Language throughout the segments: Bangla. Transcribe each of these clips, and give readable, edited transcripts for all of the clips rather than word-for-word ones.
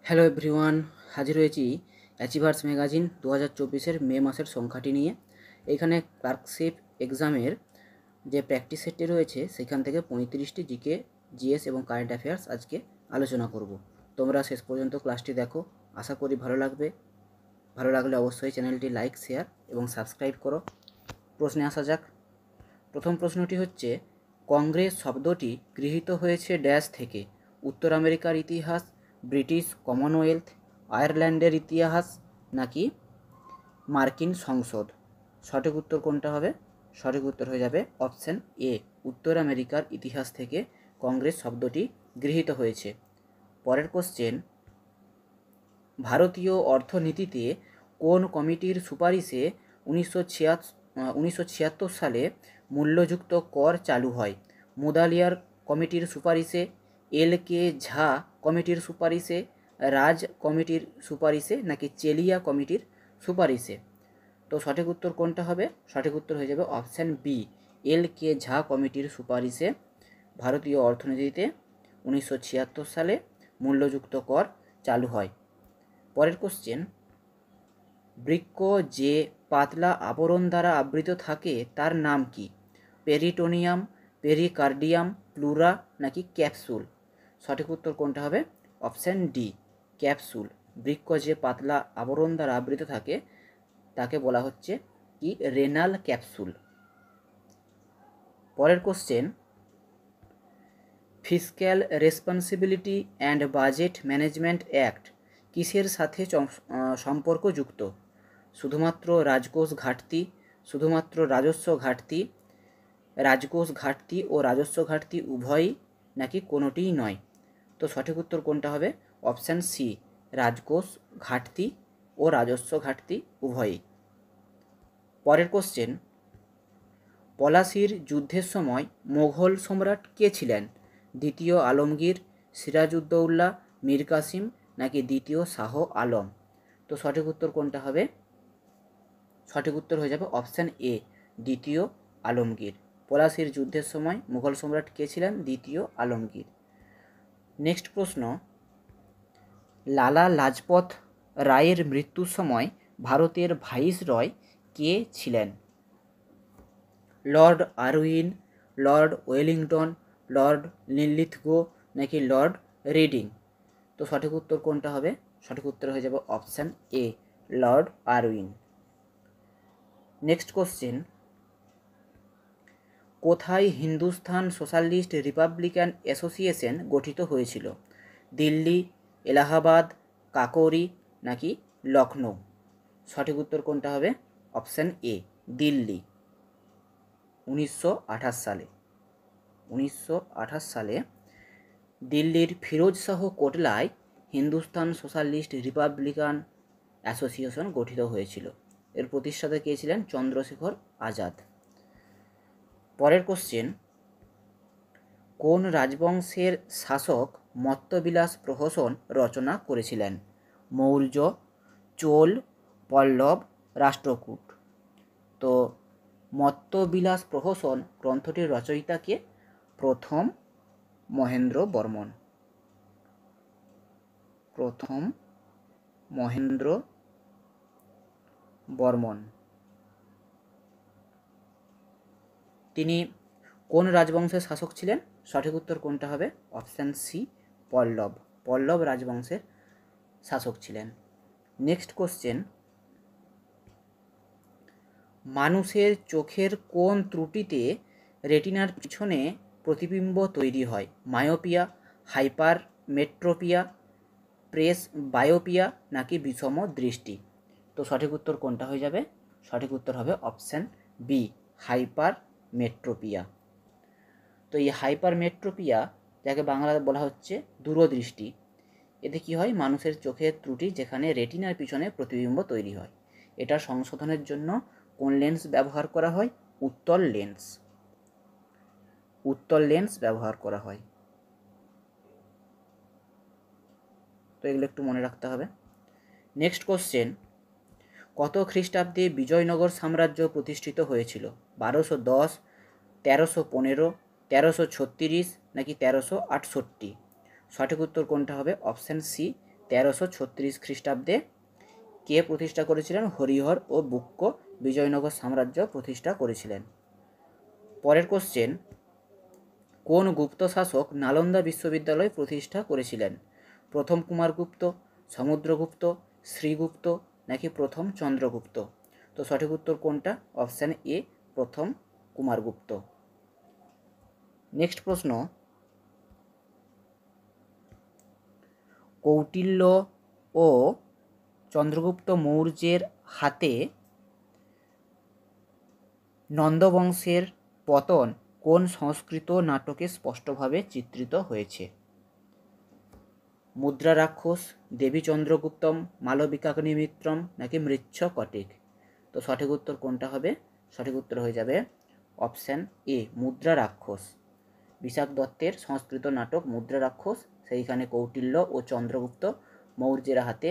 হ্যালো এভরিওয়ান, হাজির হয়েছি অ্যাচিভার্স ম্যাগাজিন 2024-এর মে মাসের সংখ্যাটি নিয়ে। এইখানে ক্লার্কশিপ এক্সামের যে প্র্যাকটিস সেটটি রয়েছে সেখান থেকে 35টি জিকে, জিএস এবং কারেন্ট অ্যাফেয়ার্স আজকে আলোচনা করব। তোমরা শেষ পর্যন্ত ক্লাসটি দেখো, আশা করি ভালো লাগবে। ভালো লাগলে অবশ্যই চ্যানেলটি লাইক, শেয়ার এবং সাবস্ক্রাইব করো। প্রশ্নে আসা যাক। প্রথম প্রশ্নটি হচ্ছে, কংগ্রেস শব্দটি গৃহীত হয়েছে ড্যাশ থেকে? উত্তর আমেরিকার ইতিহাস, ব্রিটিশ কমনওয়েলথ, আয়ারল্যান্ডের ইতিহাস নাকি মার্কিন সংসদ? সঠিক উত্তর কোনটা হবে? সঠিক উত্তর হয়ে যাবে অপশান এ, উত্তর আমেরিকার ইতিহাস থেকে কংগ্রেস শব্দটি গৃহীত হয়েছে। পরের কোশ্চেন, ভারতীয় অর্থনীতিতে কোন কমিটির সুপারিশে 1976 সালে মূল্যযুক্ত কর চালু হয়? মুদালিয়ার কমিটির সুপারিশে, এল.কে. ঝা কমিটির সুপারিশে, রাজ কমিটির সুপারিশে নাকি চেলিয়া কমিটির সুপারিশে? তো সঠিক উত্তর কোনটা হবে? সঠিক উত্তর হয়ে যাবে অপশান বি, এল.কে. ঝা কমিটির সুপারিশে ভারতীয় অর্থনীতিতে 1976 সালে মূল্যযুক্ত কর চালু হয়। পরের কোশ্চেন, বৃক্ক যে পাতলা আবরণ দ্বারা আবৃত থাকে তার নাম কি? পেরিটোনিয়াম, পেরিকার্ডিয়াম, প্লুরা নাকি ক্যাপসুল? সঠিক উত্তর কোনটা হবে? Option D, capsule. বৃক্ক যে পাতলা আবরণ দ্বারা আবৃত থাকে তাকে বলা হচ্ছে কি? Renal capsule. পরের question, fiscal responsibility and budget management act কিসের সাথে সম্পর্কযুক্ত? শুধুমাত্র রাজকোষ ঘাটতি, শুধুমাত্র রাজস্ব ঘাটতি, রাজকোষ ঘাটতি ও রাজস্ব ঘাটতি উভয়ই নাকি কোনোটিই নয়? তো সঠিক উত্তর কোনটা হবে? অপশান সি, রাজকোষ ঘাটতি ও রাজস্ব ঘাটতি উভয়ই। পরের কোশ্চেন, পলাশির যুদ্ধের সময় মোঘল সম্রাট কে ছিলেন? দ্বিতীয় আলমগীর, সিরাজউদ্দৌলা, মীর কাসিম নাকি দ্বিতীয় শাহ আলম? তো সঠিক উত্তর কোনটা হবে? সঠিক উত্তর হয়ে যাবে অপশান এ, দ্বিতীয় আলমগীর। পলাশির যুদ্ধের সময় মুঘল সম্রাট কে ছিলেন? দ্বিতীয় আলমগীর। নেক্সট প্রশ্ন, লালা লাজপত রায়ের মৃত্যুর সময় ভারতের ভাইসরয় কে ছিলেন? Lord Irwin, Lord Wellington, Lord Linlithgow নাকি লর্ড রিডিং? তো সঠিক উত্তর কোনটা হবে? সঠিক উত্তর হয়ে যাবে option A, Lord Irwin. Next question, কোথায় হিন্দুস্তান সোশ্যালিস্ট রিপাবলিকান অ্যাসোসিয়েশন গঠিত হয়েছিল? দিল্লি, এলাহাবাদ, কাকোরি নাকি লখনৌ? সঠিক উত্তর কোনটা হবে? Option A, Delhi. 1928 সালে 1928 সালে দিল্লির ফিরোজ শাহ কোটলায় হিন্দুস্তান সোশ্যালিস্ট রিপাবলিকান অ্যাসোসিয়েশন গঠিত হয়েছিল। এর প্রতিষ্ঠাতা কে ছিলেন? চন্দ্রশেখর আজাদ। পরের কোশ্চেন, কোন রাজবংশের শাসক মত্তবিলাস প্রহসন রচনা করেছিলেন? মৌর্য, চোল, পল্লব, রাষ্ট্রকূট? তো মত্তবিলাস প্রহসন গ্রন্থটির রচয়িতা কে? প্রথম মহেন্দ্র বর্মন। প্রথম মহেন্দ্র বর্মন। তিনি কোন রাজবংশের শাসক ছিলেন? সঠিক উত্তর কোনটা হবে? অপশান সি, পল্লব। পল্লব রাজবংশের শাসক ছিলেন। নেক্সট কোশ্চেন, মানুষের চোখের কোন ত্রুটিতে রেটিনার পিছনে প্রতিবিম্ব তৈরি হয়? মায়োপিয়া, হাইপার মেট্রোপিয়া, প্রেস বায়োপিয়া নাকি বিষম দৃষ্টি? তো সঠিক উত্তর কোনটা হয়ে যাবে? সঠিক উত্তর হবে অপশান বি, হাইপার মেট্রোপিয়া। তো এই হাইপার মেট্রোপিয়া, যাকে বাংলায় বলা হচ্ছে দূরদৃষ্টি, এতে কি হয়? মানুষের চোখের ত্রুটি যেখানে রেটিনার পিছনে প্রতিবিম্ব তৈরি হয়। এটা সংশোধনের জন্য কোন লেন্স ব্যবহার করা হয়? উত্তল লেন্স। উত্তল লেন্স ব্যবহার করা হয়। তো এগুলো একটু মনে রাখতে হবে। নেক্সট কোশ্চেন, কত খ্রিস্টাব্দে বিজয়নগর সাম্রাজ্য প্রতিষ্ঠিত হয়েছিল? 1210, 1315, 1336 নাকি 1368? সঠিক উত্তর কোনটা হবে? অপশান সি, 1336 খ্রিস্টাব্দে কে প্রতিষ্ঠা করেছিলেন? হরিহর ও বুক্ক বিজয়নগর সাম্রাজ্য প্রতিষ্ঠা করেছিলেন। পরের কোশ্চেন, কোন গুপ্ত শাসক নালন্দা বিশ্ববিদ্যালয় প্রতিষ্ঠা করেছিলেন? প্রথম কুমারগুপ্ত, সমুদ্রগুপ্ত, শ্রীগুপ্ত নাকি প্রথম চন্দ্রগুপ্ত? তো সঠিক উত্তর কোনটা? অপশান এ, প্রথম কুমারগুপ্ত। নেক্সট প্রশ্ন, কৌটিল্য ও চন্দ্রগুপ্ত মৌর্যের হাতে নন্দবংশের পতন কোন সংস্কৃত নাটকে স্পষ্টভাবে চিত্রিত হয়েছে? মুদ্রা রাক্ষস, দেবী চন্দ্রগুপ্তম, মালবিকাগ্নিমিত্রম নাকি মৃচ্ছকটিক? তো সঠিক উত্তর কোনটা হবে? সঠিক উত্তর হয়ে যাবে অপশান এ, মুদ্রা রাক্ষস। বিশাখ দত্তের সংস্কৃত নাটক মুদ্রা রাক্ষস, সেইখানে কৌটিল্য ও চন্দ্রগুপ্ত মৌর্যের হাতে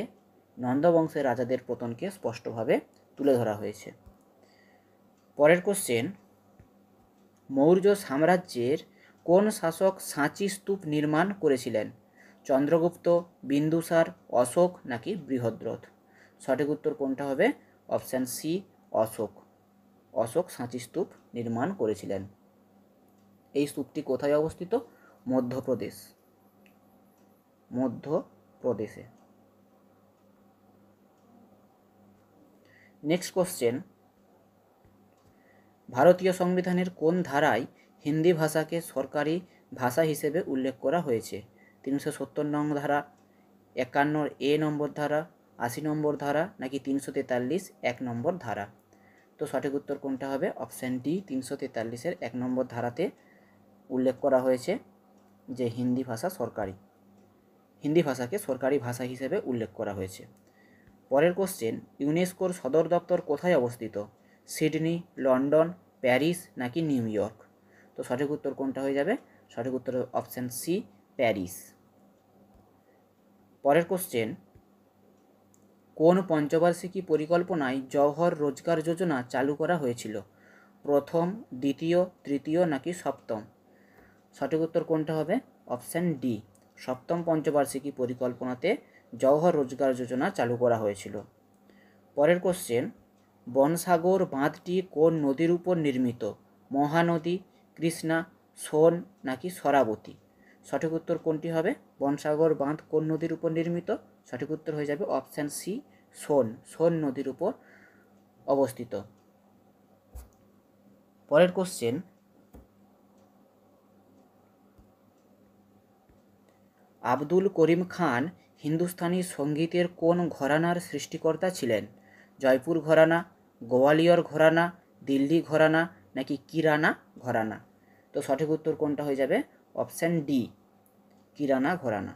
নন্দবংশের রাজাদের পতনকে স্পষ্টভাবে তুলে ধরা হয়েছে। পরের কোশ্চেন, মৌর্য সাম্রাজ্যের কোন শাসক সাঁচি স্তূপ নির্মাণ করেছিলেন? চন্দ্রগুপ্ত, বিন্দুসার, অশোক নাকি বৃহদ্রথ? সঠিক উত্তর কোনটা হবে? Option C, Ashok. অশোক সাঁচি স্তূপ নির্মাণ করেছিলেন। এই স্তূপটি কোথায় অবস্থিত? মধ্যপ্রদেশ, মধ্যপ্রদেশে। নেক্সট কোশ্চেন, ভারতীয় সংবিধানের কোন ধারায় হিন্দি ভাষাকে সরকারি ভাষা হিসেবে উল্লেখ করা হয়েছে? 370 নং ধারা, 51 এ নম্বর ধারা, 80 নম্বর ধারা নাকি 343 1 নম্বর ধারা? তো সঠিক উত্তর কোনটা হবে? অপশান ডি, 343-এর 1 নম্বর ধারাতে উল্লেখ করা হয়েছে যে হিন্দি ভাষাকে সরকারি ভাষা হিসেবে উল্লেখ করা হয়েছে। পরের কোশ্চেন, ইউনেস্কোর সদর দপ্তর কোথায় অবস্থিত? সিডনি, লন্ডন, প্যারিস নাকি নিউ ইয়র্ক? তো সঠিক উত্তর কোনটা হয়ে যাবে? সঠিক উত্তর অপশান সি, প্যারিস। পরের কোশ্চেন, কোন পঞ্চবার্ষিকী পরিকল্পনায় জওহর রোজগার যোজনা চালু করা হয়েছিল? প্রথম, দ্বিতীয়, তৃতীয় নাকি সপ্তম? সঠিক উত্তর কোনটা হবে? অপশান ডি, সপ্তম পঞ্চবার্ষিকী পরিকল্পনাতে জওহর রোজগার যোজনা চালু করা হয়েছিল। পরের কোশ্চেন, বনসাগর বাঁধটি কোন নদীর উপর নির্মিত? মহানদী, কৃষ্ণা, সোন নাকি শরাবতী? সঠিক উত্তর কোনটি হবে? বনসাগর বাঁধ কোন নদীর উপর নির্মিত? সঠিক উত্তর হয়ে যাবে অপশান সি, সোন। সোন নদীর উপর অবস্থিত। পরের কোশ্চেন, আব্দুল করিম খান হিন্দুস্তানি সঙ্গীতের কোন ঘরানার সৃষ্টিকর্তা ছিলেন? জয়পুর ঘরানা, গোয়ালিয়র ঘরানা, দিল্লি ঘরানা নাকি কিরানা ঘরানা? তো সঠিক উত্তর কোনটা হয়ে যাবে? Option D, Kirana Gharana.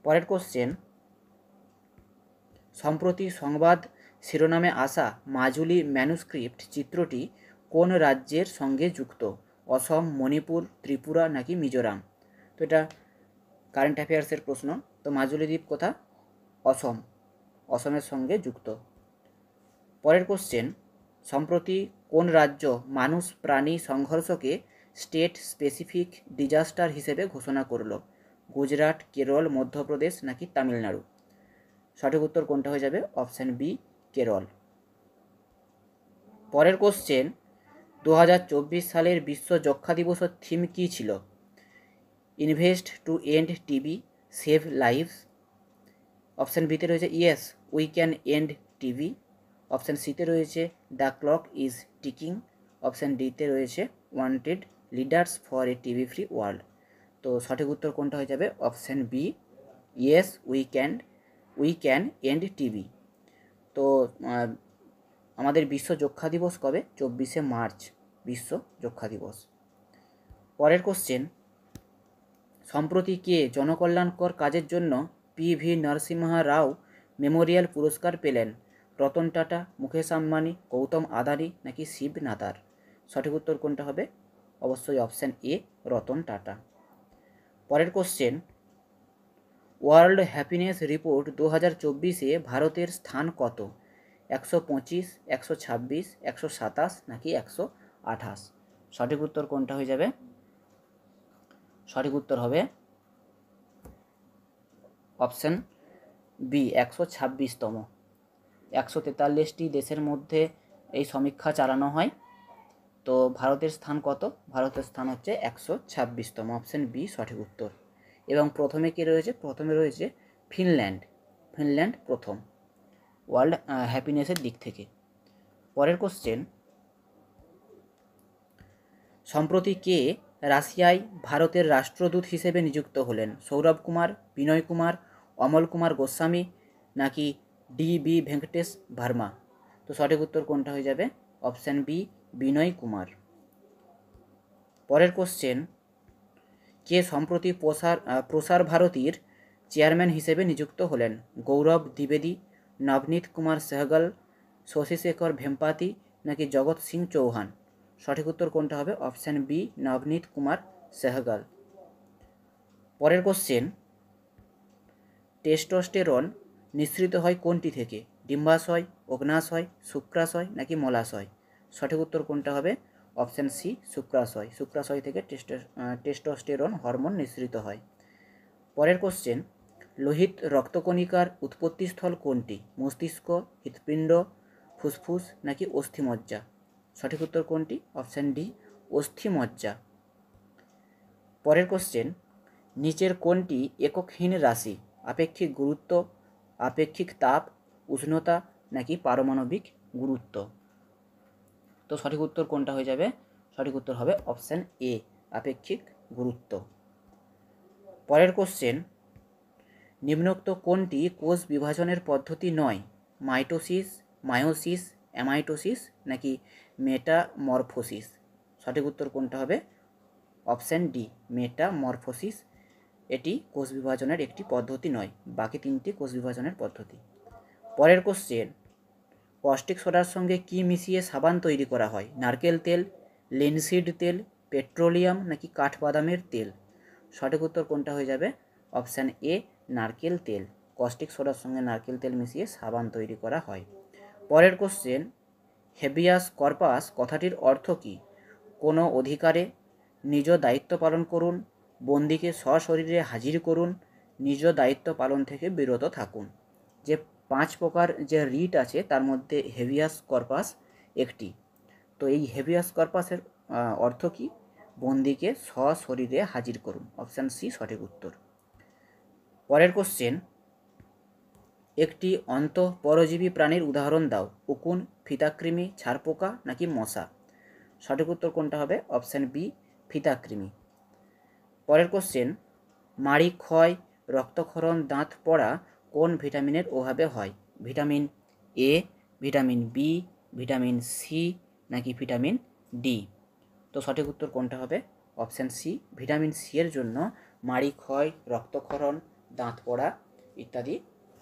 পরের কোশ্চেন, সম্প্রতি সংবাদ শিরোনামে আসা মাজুলি ম্যানুস্ক্রিপ্ট চিত্রটি কোন রাজ্যের সঙ্গে যুক্ত? অসম, মণিপুর, ত্রিপুরা নাকি মিজোরাম? তো এটা কারেন্ট অ্যাফেয়ার্সের প্রশ্ন। তো মাজুলি দ্বীপ কোথা? অসম, অসমের সঙ্গে যুক্ত। পরের কোশ্চেন, সম্প্রতি কোন রাজ্য মানুষ প্রাণী সংঘর্ষকে স্টেট স্পেসিফিক ডিজাস্টার হিসেবে ঘোষণা করল? গুজরাট, কেরল, মধ্যপ্রদেশ নাকি তামিলনাড়ু? সঠিক উত্তর কোনটা হয়ে যাবে? Option B, Kerala. পরের কোশ্চেন, 2024 সালের বিশ্ব যক্ষ্মা দিবসের থিম কী ছিল? Invest to end TB, save lives. Option বিতে রয়েছে yes we can end TB. Option সিতে রয়েছে the clock is ticking. Option ডিতে রয়েছে wanted leaders for a TB free world. তো সঠিক উত্তর কোনটা হয়ে যাবে? Option B, yes we can end TB. তো আমাদের বিশ্ব যক্ষ্মা দিবস কবে? 24শে মার্চ বিশ্ব যক্ষ্মা দিবস। পরের কোশ্চেন, সম্প্রতি কে জনকল্যাণকর কাজের জন্য পি.ভি. নরসিম্হা রাও মেমোরিয়াল পুরস্কার পেলেন? রতন টাটা, মুকেশ আম্বানি, গৌতম আদানি নাকি শিব নাদার? সঠিক উত্তর কোনটা হবে? অবশ্যই অপশান এ, রতন টাটা। পরের কোশ্চেন, ওয়ার্ল্ড হ্যাপিনেস রিপোর্ট 2024-এ ভারতের স্থান কত? 125, 126, 127 নাকি 128? সঠিক উত্তর কোনটা হয়ে যাবে? সঠিক উত্তর হবে অপশান বি 126তম। 143টি দেশের মধ্যে এই সমীক্ষা চালানো হয়। তো ভারতের স্থান কত? ভারতের স্থান হচ্ছে 126তম। অপশান বি সঠিক উত্তর। এবং প্রথমে কে রয়েছে? প্রথমে রয়েছে ফিনল্যান্ড। ফিনল্যান্ড প্রথম ওয়ার্ল্ড হ্যাপিনেসের দিক থেকে। পরের কোশ্চেন, সম্প্রতি কে রাশিয়ায় ভারতের রাষ্ট্রদূত হিসেবে নিযুক্ত হলেন? সৌরভ কুমার, বিনয় কুমার, অমল কুমার গোস্বামী নাকি ডি.বি. ভেঙ্কটেশ ভার্মা? তো সঠিক উত্তর কোনটা হয়ে যাবে? অপশান বি বিনয় কুমার। পরের কোশ্চেন, কে সম্প্রতি প্রসার ভারতীর চেয়ারম্যান হিসেবে নিযুক্ত হলেন? গৌরব দ্বিবেদী, নবনীত কুমার সেহগল, শশী শেখর ভেম্পাতি নাকি জগৎ সিং চৌহান? সঠিক উত্তর কোনটা হবে? Option B Navneet Kumar Sehgal. পরের কোশ্চেন, টেস্টোস্টেরন নিঃসৃত হয় কোনটি থেকে? ডিম্বাশয়, অগ্নাশয়, শুক্রাশয় নাকি মলাশয়? সঠিক উত্তর কোনটা হবে? Option C শুক্রাশয়। শুক্রাশয় থেকে টেস্টোস্টেরন হরমোন নিঃসৃত হয়। পরের কোশ্চেন, লোহিত রক্তকণিকার উৎপত্তিস্থল কোনটি? মস্তিষ্ক, হৃৎপিণ্ড, ফুসফুস নাকি অস্থিমজ্জা? সঠিক উত্তর কোনটি? অপশান ডি অস্থিমজ্জা। পরের কোশ্চেন, নিচের কোনটি এককহীন রাশি? আপেক্ষিক গুরুত্ব, আপেক্ষিক তাপ, উষ্ণতা নাকি পারমাণবিক গুরুত্ব? তো সঠিক উত্তর কোনটা হয়ে যাবে? সঠিক উত্তর হবে অপশান এ আপেক্ষিক গুরুত্ব। পরের কোশ্চেন, নিম্নোক্ত কোনটি কোষ বিভাজনের পদ্ধতি নয়? মাইটোসিস, মায়োসিস, অ্যামাইটোসিস নাকি মেটামরফোসিস? সঠিক উত্তর কোনটা হবে? Option D metamorphosis. এটি কোষ বিভাজনের একটি পদ্ধতি নয়, বাকি তিনটি কোষ বিভাজনের পদ্ধতি। পরের কোশ্চেন, কস্টিক সোডার সঙ্গে কি মিশিয়ে সাবান তৈরি করা হয়? নারকেল তেল, লিনসিড তেল, পেট্রোলিয়াম নাকি কাঠবাদামের তেল? সঠিক উত্তর কোনটা হয়ে যাবে? অপশান এ নারকেল তেল। কস্টিক সোডার সঙ্গে নারকেল তেল মিশিয়ে সাবান তৈরি করা হয়। পরের কোশ্চেন, হেবিয়াস কর্পাস কথাটির অর্থ কী? কোনো অধিকারে, নিজ দায়িত্ব পালন করুন, বন্দীকে সশরীরে হাজির করুন, নিজ দায়িত্ব পালন থেকে বিরত থাকুন। যে 5 প্রকার যে রিট আছে তার মধ্যে হেবিয়াস কর্পাস একটি। তো এই হেবিয়াস কর্পাসের অর্থ কী? বন্দীকে সশরীরে হাজির করুন। অপশান সি সঠিক উত্তর। পরের কোশ্চেন, একটি অন্তঃপরজীবী প্রাণীর উদাহরণ দাও। উকুন, ফিতাকৃমি, ছারপোকা নাকি মশা? সঠিক উত্তর কোনটা হবে? অপশান বি ফিতাকৃমি। পরের কোশ্চেন, মাড়ি ক্ষয়, রক্তক্ষরণ, দাঁত পড়া কোন ভিটামিনের অভাবে হয়? Vitamin A, vitamin B, vitamin C নাকি ভিটামিন ডি? তো সঠিক উত্তর কোনটা হবে? অপশান সি ভিটামিন সি এর জন্য মাড়ি ক্ষয়, রক্তক্ষরণ, দাঁত পড়া ইত্যাদি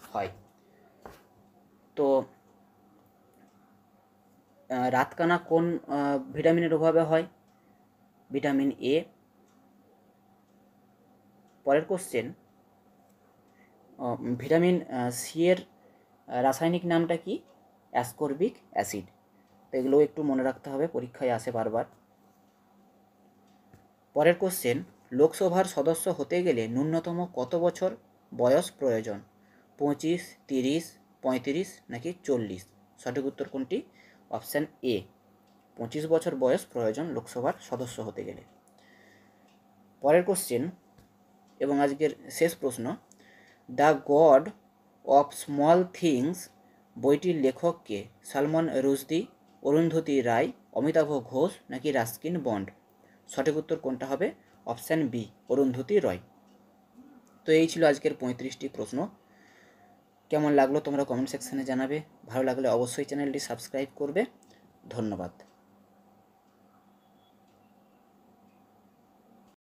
হয়। তো রাতকানা কোন ভিটামিনের অভাবে হয়? ভিটামিন এ। পরের কোশ্চেন, ভিটামিন সি এর রাসায়নিক নামটা কি? Ascorbic acid. তো এগুলো একটু মনে রাখতে হবে, পরীক্ষায় আসে বারবার। পরের কোশ্চেন, লোকসভার সদস্য হতে গেলে ন্যূনতম কত বছর বয়স প্রয়োজন? 25, 30, 35 নাকি 40? সঠিক উত্তর কোনটি? অপশান এ 25 বছর বয়স প্রয়োজন লোকসভার সদস্য হতে গেলে। পরের কোশ্চেন এবং আজকের শেষ প্রশ্ন, the god of small things বইটির লেখক কে? সালমান রুশদি, অরুন্ধতী রায়, অমিতাভ ঘোষ নাকি রাস্কিন বন্ড? সঠিক উত্তর কোনটা হবে? অপশান বি অরুন্ধতী রয়। তো এই ছিল আজকের 35টি প্রশ্ন। কেমন লাগলো তোমরা কমেন্ট সেকশানে জানাবে। ভালো লাগলে অবশ্যই চ্যানেলটি সাবস্ক্রাইব করবে। ধন্যবাদ।